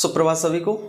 सुप्रभात सभी को।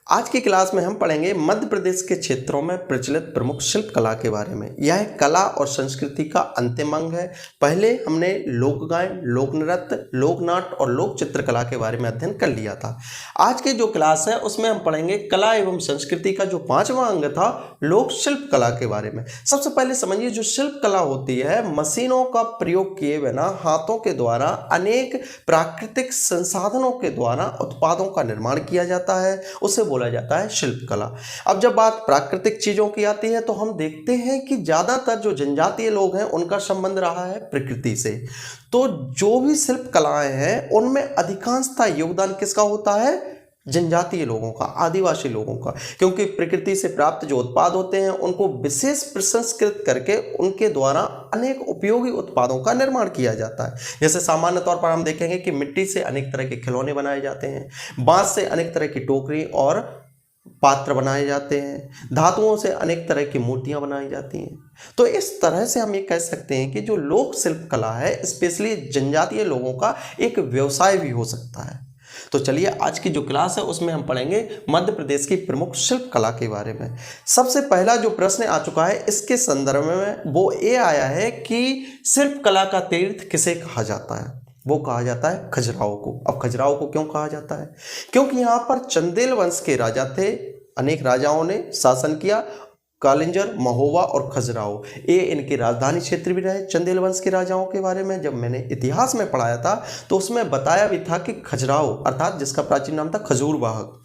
आज की क्लास में हम पढ़ेंगे मध्य प्रदेश के क्षेत्रों में प्रचलित प्रमुख शिल्प कला के बारे में। यह कला और संस्कृति का अंतिम अंग है। पहले हमने लोक गायन, लोक नृत्य, लोक नाट्य और लोक चित्रकला के बारे में अध्ययन कर लिया था। आज की जो क्लास है उसमें हम पढ़ेंगे कला एवं संस्कृति का जो पांचवा अंग था, लोक शिल्प कला के बारे में। सबसे पहले समझिए, जो शिल्प कला होती है, मशीनों का प्रयोग किए बिना हाथों के द्वारा अनेक प्राकृतिक संसाधनों के द्वारा उत्पादों का निर्माण किया जाता है, उसे बोला जाता है शिल्प कला। अब जब बात प्राकृतिक चीजों की आती है तो हम देखते हैं कि ज्यादातर जो जनजातीय लोग हैं उनका संबंध रहा है प्रकृति से। तो जो भी शिल्प कलाएं हैं उनमें अधिकांशतः योगदान किसका होता है? जनजातीय लोगों का, आदिवासी लोगों का, क्योंकि प्रकृति से प्राप्त जो उत्पाद होते हैं उनको विशेष प्रसंस्कृत करके उनके द्वारा अनेक उपयोगी उत्पादों का निर्माण किया जाता है। जैसे सामान्य तौर पर हम देखेंगे कि मिट्टी से अनेक तरह के खिलौने बनाए जाते हैं, बांस से अनेक तरह की टोकरी और पात्र बनाए जाते हैं, धातुओं से अनेक तरह की मूर्तियां बनाई जाती हैं। तो इस तरह से हम ये कह सकते हैं कि जो लोक शिल्प कला है, स्पेशली जनजातीय लोगों का एक व्यवसाय भी हो सकता है। तो चलिए, आज की जो क्लास है उसमें हम पढ़ेंगे मध्य प्रदेश की प्रमुख शिल्प कला के बारे में। सबसे पहला जो प्रश्न आ चुका है इसके संदर्भ में वो ये आया है कि शिल्प कला का तीर्थ किसे कहा जाता है? वो कहा जाता है खजुराहो को। अब खजुराहो को क्यों कहा जाता है? क्योंकि यहाँ पर चंदेल वंश के राजा थे, अनेक राजाओं ने शासन किया। कालिंजर, महोबा और खजुराहो, ये इनकी राजधानी क्षेत्र भी रहे। चंदेल वंश के राजाओं के बारे में जब मैंने इतिहास में पढ़ाया था तो उसमें बताया भी था कि खजुराहो, अर्थात जिसका प्राचीन नाम था खजूर वाहक,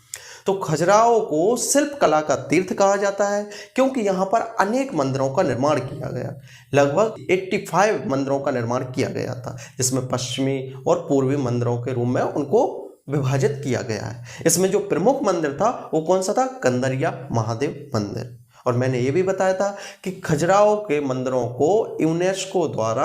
तो खजुराहो को शिल्प कला का तीर्थ कहा जाता है क्योंकि यहाँ पर अनेक मंदिरों का निर्माण किया गया। लगभग 85 मंदिरों का निर्माण किया गया था, जिसमें पश्चिमी और पूर्वी मंदिरों के रूप में उनको विभाजित किया गया है। इसमें जो प्रमुख मंदिर था वो कौन सा था? कंदरिया महादेव मंदिर। और मैंने ये भी बताया था कि खजुराहो के मंदिरों को यूनेस्को द्वारा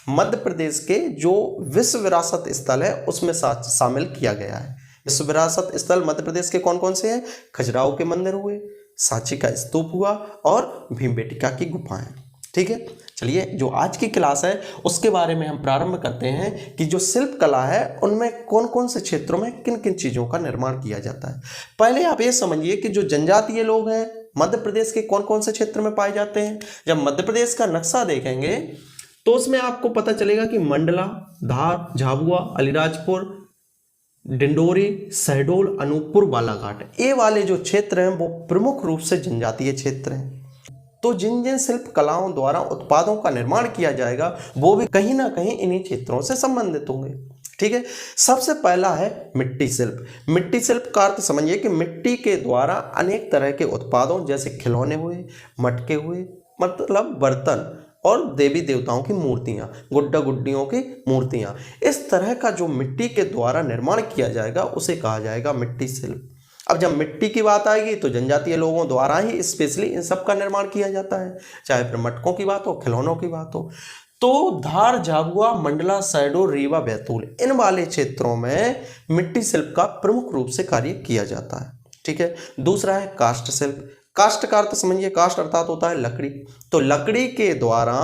मध्य प्रदेश के जो विश्व विरासत स्थल है उसमें शामिल किया गया है। विश्व विरासत स्थल मध्य प्रदेश के कौन कौन से हैं? खजुराहो के मंदिर हुए, सांची का स्तूप हुआ और भीमबेटका की गुफाएं। ठीक है, चलिए, जो आज की क्लास है उसके बारे में हम प्रारंभ करते हैं कि जो शिल्प कला है उनमें कौन कौन से क्षेत्रों में किन किन चीज़ों का निर्माण किया जाता है। पहले आप ये समझिए कि जो जनजातीय लोग हैं मध्य प्रदेश के कौन कौन से क्षेत्र में पाए जाते हैं। जब मध्य प्रदेश का नक्शा देखेंगे तो उसमें आपको पता चलेगा कि मंडला, धार, झाबुआ, अलीराजपुर, डिंडोरी, शहडोल, अनूपपुर, बालाघाट, ये वाले जो क्षेत्र हैं वो प्रमुख रूप से जनजातीय क्षेत्र हैं। तो जिन जिन शिल्प कलाओं द्वारा उत्पादों का निर्माण किया जाएगा वो भी कहीं ना कहीं इन्हीं क्षेत्रों से संबंधित होंगे। ठीक है, सबसे पहला है मिट्टी शिल्प। मिट्टी शिल्प का अर्थ समझिए कि मिट्टी के द्वारा अनेक तरह के उत्पादों जैसे खिलौने हुए, मटके हुए, मतलब बर्तन, और देवी देवताओं की मूर्तियां, गुड्डा गुड्डियों की मूर्तियां, इस तरह का जो मिट्टी के द्वारा निर्माण किया जाएगा उसे कहा जाएगा मिट्टी शिल्प। अब जब मिट्टी की बात आएगी तो जनजातीय लोगों द्वारा ही स्पेशली इन सब का निर्माण किया जाता है, चाहे फिर मटकों की बात हो, खिलौनों की बात हो। तो धार, झाबुआ, मंडला, शहडोल, रीवा, बैतूल, इन वाले क्षेत्रों में मिट्टी शिल्प का प्रमुख रूप से कार्य किया जाता है। ठीक है, दूसरा है काष्ठ शिल्प। काष्ठ का अर्थ समझिए, काष्ठ अर्थात होता है लकड़ी। तो लकड़ी के द्वारा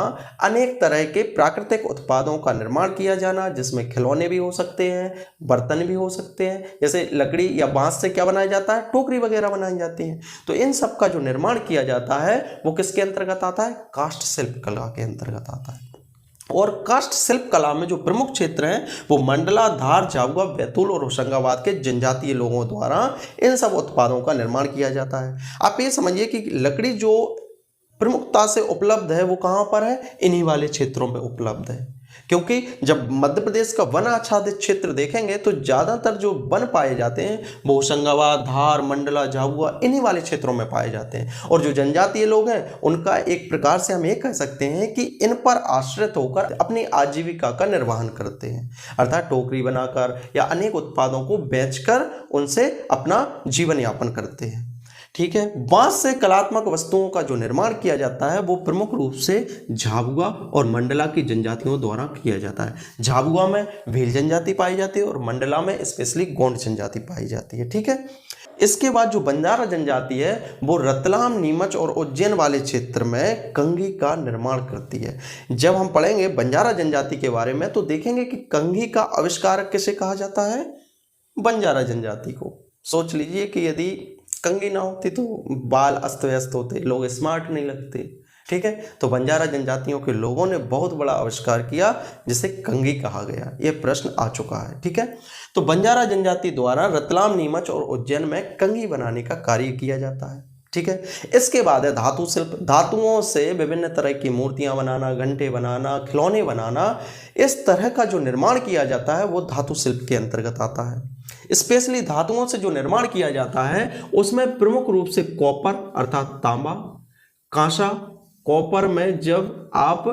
अनेक तरह के प्राकृतिक उत्पादों का निर्माण किया जाना, जिसमें खिलौने भी हो सकते हैं, बर्तन भी हो सकते हैं। जैसे लकड़ी या बांस से क्या बनाया जाता है? टोकरी वगैरह बनाई जाती हैं। तो इन सब का जो निर्माण किया जाता है वो किसके अंतर्गत आता है? काष्ठ शिल्प कला के अंतर्गत आता है। और काष्ठ शिल्प कला में जो प्रमुख क्षेत्र हैं वो मंडला, धार, झाबुआ, बैतूल और होशंगाबाद के जनजातीय लोगों द्वारा इन सब उत्पादों का निर्माण किया जाता है। आप ये समझिए कि लकड़ी जो प्रमुखता से उपलब्ध है वो कहाँ पर है? इन्हीं वाले क्षेत्रों में उपलब्ध है, क्योंकि जब मध्य प्रदेश का वन आच्छादित क्षेत्र देखेंगे तो ज़्यादातर जो वन पाए जाते हैं वो होशंगाबाद, धार, मंडला, झाबुआ, इन्हीं वाले क्षेत्रों में पाए जाते हैं। और जो जनजातीय लोग हैं उनका एक प्रकार से हम ये कह सकते हैं कि इन पर आश्रित होकर अपनी आजीविका का निर्वहन करते हैं, अर्थात टोकरी बनाकर या अनेक उत्पादों को बेचकर उनसे अपना जीवन यापन करते हैं। ठीक है, बांस से कलात्मक वस्तुओं का जो निर्माण किया जाता है वो प्रमुख रूप से झाबुआ और मंडला की जनजातियों द्वारा किया जाता है। झाबुआ में भील जनजाति पाई जाती है और मंडला में स्पेशली गोंड जनजाति पाई जाती है। ठीक है, इसके बाद जो बंजारा जनजाति है वो रतलाम, नीमच और उज्जैन वाले क्षेत्र में कंघी का निर्माण करती है। जब हम पढ़ेंगे बंजारा जनजाति के बारे में तो देखेंगे कि कंघी का आविष्कारक किसे कहा जाता है? बंजारा जनजाति को। सोच लीजिए कि यदि कंघी ना होती तो बाल अस्त व्यस्त होते, लोग स्मार्ट नहीं लगते, ठीक है। तो बंजारा जनजातियों के लोगों ने बहुत बड़ा आविष्कार किया जिसे कंघी कहा गया। यह प्रश्न आ चुका है, ठीक है। तो बंजारा जनजाति द्वारा रतलाम, नीमच और उज्जैन में कंघी बनाने का कार्य किया जाता है, ठीक है। इसके बाद है धातु शिल्प। धातुओं से विभिन्न तरह की मूर्तियां बनाना, घंटे बनाना, खिलौने बनाना, इस तरह का जो निर्माण किया जाता है वो धातु शिल्प के अंतर्गत आता है। स्पेशली धातुओं से जो निर्माण किया जाता है उसमें प्रमुख रूप से कॉपर अर्थात तांबा, कांसा। कॉपर में जब आप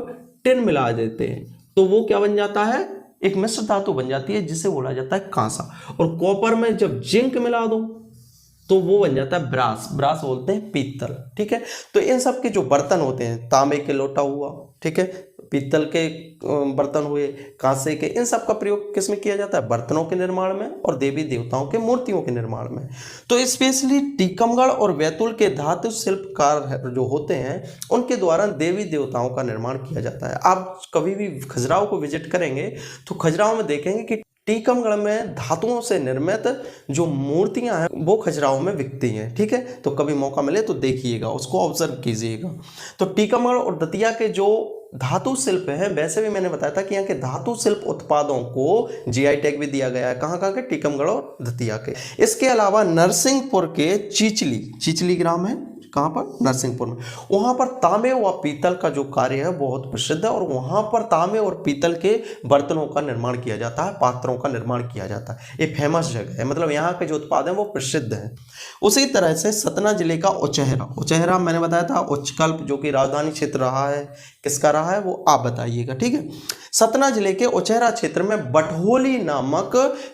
टिन मिला देते हैं तो वो क्या बन जाता है, एक मिश्र धातु बन जाती है जिसे बोला जाता है कांसा। और कॉपर में जब जिंक मिला दो तो वो बन जाता है ब्रास। ब्रास बोलते हैं पीतल, ठीक है। तो इन सब के जो बर्तन होते हैं, तांबे के लोटा हुआ, ठीक है, पीतल के बर्तन हुए, कांसे के, इन सब का प्रयोग किस में किया जाता है, बर्तनों के निर्माण में और देवी देवताओं के मूर्तियों के निर्माण में। तो स्पेशली टीकमगढ़ और बैतूल के धातु शिल्पकार जो होते हैं उनके द्वारा देवी देवताओं का निर्माण किया जाता है। आप कभी भी खजुराहो को विजिट करेंगे तो खजुराहो में देखेंगे कि टीकमगढ़ में धातुओं से निर्मित जो मूर्तियां हैं वो खजुराहो में बिकती हैं, ठीक है। तो कभी मौका मिले तो देखिएगा, उसको ऑब्जर्व कीजिएगा। तो टीकमगढ़ और दतिया के जो धातु शिल्प है, वैसे भी मैंने बताया था कि यहाँ के धातु शिल्प उत्पादों को जीआई टैग भी दिया गया है। कहाँ कहाँ के, टीकमगढ़ और दतिया के। इसके अलावा नरसिंहपुर के चिचली ग्राम है, कहाँ पर, नरसिंहपुर में, वहाँ पर तांबे व पीतल का जो कार्य है बहुत प्रसिद्ध है और वहाँ पर तांबे और पीतल के बर्तनों का निर्माण किया जाता है, पात्रों का निर्माण किया जाता है। ये फेमस जगह है, मतलब यहाँ के जो उत्पाद हैं वो प्रसिद्ध हैं। उसी तरह से सतना जिले का उचेहरा मैंने बताया था, उच्चकल्प जो कि राजधानी क्षेत्र रहा है, किसका रहा है वो आप बताइएगा, ठीक है। सतना जिले के उचेहरा क्षेत्र में बटहोली नामक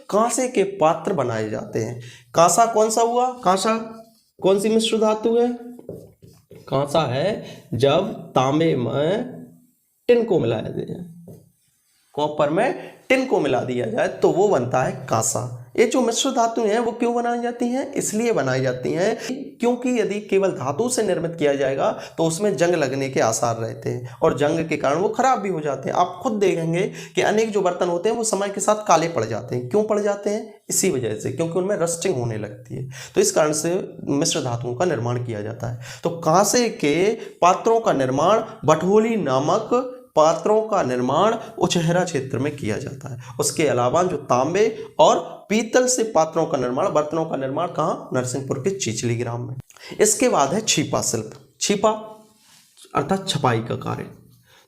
कांसे के पात्र बनाए जाते हैं। कांसा कौन सा हुआ, कांसा कौन सी मिश्र धातु है, कांसा है जब तांबे में टिन को मिलाया जाए, कॉपर में टिन को मिला दिया जाए तो वो बनता है कांसा। ये जो मिश्र धातु हैं वो क्यों बनाई जाती हैं, इसलिए बनाई जाती हैं क्योंकि यदि केवल धातु से निर्मित किया जाएगा तो उसमें जंग लगने के आसार रहते हैं और जंग के कारण वो खराब भी हो जाते हैं। आप खुद देखेंगे कि अनेक जो बर्तन होते हैं वो समय के साथ काले पड़ जाते हैं। क्यों पड़ जाते हैं, इसी वजह से, क्योंकि उनमें रस्टिंग होने लगती है। तो इस कारण से मिश्र धातुओं का निर्माण किया जाता है। तो कांसे के पात्रों का निर्माण, बटहोली नामक पात्रों का निर्माण उचेहरा क्षेत्र में किया जाता है। उसके अलावा जो तांबे और पीतल से पात्रों का निर्माण, बर्तनों का निर्माण कहाँ, नरसिंहपुर के चिचली ग्राम में। इसके बाद है छिपा शिल्प। छिपा अर्थात छपाई का कार्य।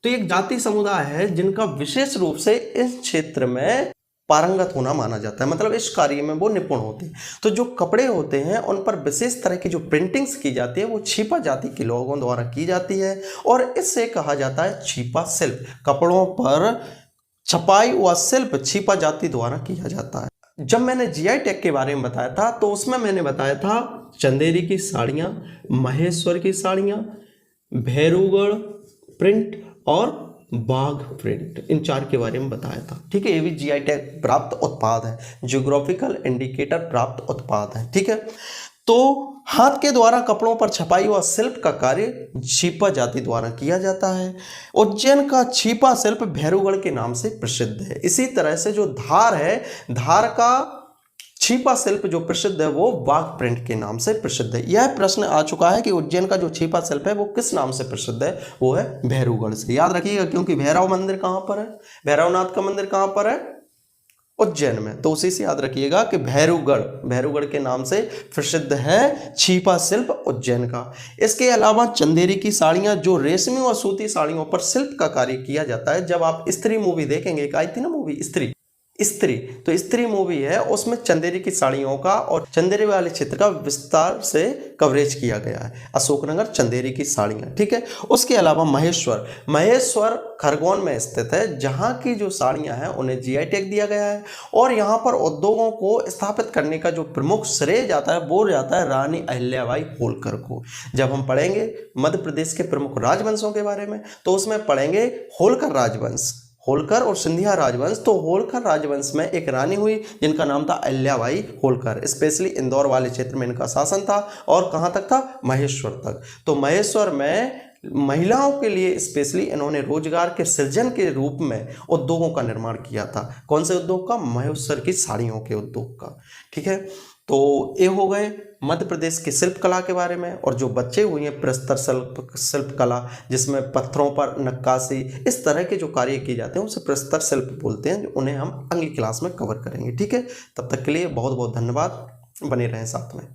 तो एक जाति समुदाय है जिनका विशेष रूप से इस क्षेत्र में पारंगत होना माना जाता है, मतलब इस कार्य में वो निपुण होते हैं। तो जो कपड़े होते हैं उन पर विशेष तरह की जो प्रिंटिंग्स की जाती है वो छिपा जाति के लोगों द्वारा की जाती है और इससे कहा जाता है छिपा शिल्प। कपड़ों पर छपाई व शिल्प छिपा जाति द्वारा किया जाता है। जब मैंने जीआई टैग के बारे में बताया था तो उसमें मैंने बताया था चंदेरी की साड़ियाँ, महेश्वर की साड़ियाँ, भैरूगढ़ प्रिंट और बाघ प्रिंट, इन चार के बारे में बताया था, ठीक है। ये भी जीआई टैग प्राप्त उत्पाद है, जियोग्राफिकल इंडिकेटर प्राप्त उत्पाद है, ठीक है। तो हाथ के द्वारा कपड़ों पर छपाई व शिल्प का कार्य छिपा जाति द्वारा किया जाता है। उज्जैन का छिपा शिल्प भैरूगढ़ के नाम से प्रसिद्ध है। इसी तरह से जो धार है, धार का छिपा शिल्प जो प्रसिद्ध है वो बाघ प्रिंट के नाम से प्रसिद्ध है। यह प्रश्न आ चुका है कि उज्जैन का जो छिपा शिल्प है वो किस नाम से प्रसिद्ध है, वो है भैरूगढ़ से। याद रखिएगा क्योंकि भैरव मंदिर कहाँ पर है, भैरवनाथ का मंदिर कहाँ पर है, उज्जैन में। तो उसी से याद रखिएगा कि भैरूगढ़ के नाम से प्रसिद्ध है छिपा शिल्प उज्जैन का। इसके अलावा चंदेरी की साड़ियाँ जो रेशमी और सूती साड़ियों पर शिल्प का कार्य किया जाता है। जब आप स्त्री मूवी देखेंगे, एक आई थी ना मूवी स्त्री, तो स्त्री मूवी है, उसमें चंदेरी की साड़ियों का और चंदेरी वाले क्षेत्र का विस्तार से कवरेज किया गया है। अशोकनगर चंदेरी की साड़ियाँ, ठीक है। उसके अलावा महेश्वर खरगोन में स्थित है, जहाँ की जो साड़ियाँ हैं उन्हें जीआई टैग दिया गया है और यहाँ पर उद्योगों को स्थापित करने का जो प्रमुख श्रेय जाता है वो जाता है रानी अहिल्याबाई होलकर को। जब हम पढ़ेंगे मध्य प्रदेश के प्रमुख राजवंशों के बारे में तो उसमें पढ़ेंगे होलकर राजवंश, होलकर और सिंधिया राजवंश। तो होलकर राजवंश में एक रानी हुई जिनका नाम था अहिल्याबाई होलकर। स्पेशली इंदौर वाले क्षेत्र में इनका शासन था और कहाँ तक था, महेश्वर तक। तो महेश्वर में महिलाओं के लिए स्पेशली इन्होंने रोजगार के सृजन के रूप में उद्योगों का निर्माण किया था। कौन से उद्योग का? महोत्सव की साड़ियों के उद्योग का। ठीक है, तो ये हो गए मध्य प्रदेश की शिल्प कला के बारे में। और जो बचे हुए हैं प्रस्तर शिल्प कला, जिसमें पत्थरों पर नक्काशी, इस तरह के जो कार्य किए जाते हैं उसे प्रस्तर शिल्प बोलते हैं, जो उन्हें हम अगली क्लास में कवर करेंगे। ठीक है, तब तक के लिए बहुत बहुत धन्यवाद, बने रहें साथ में।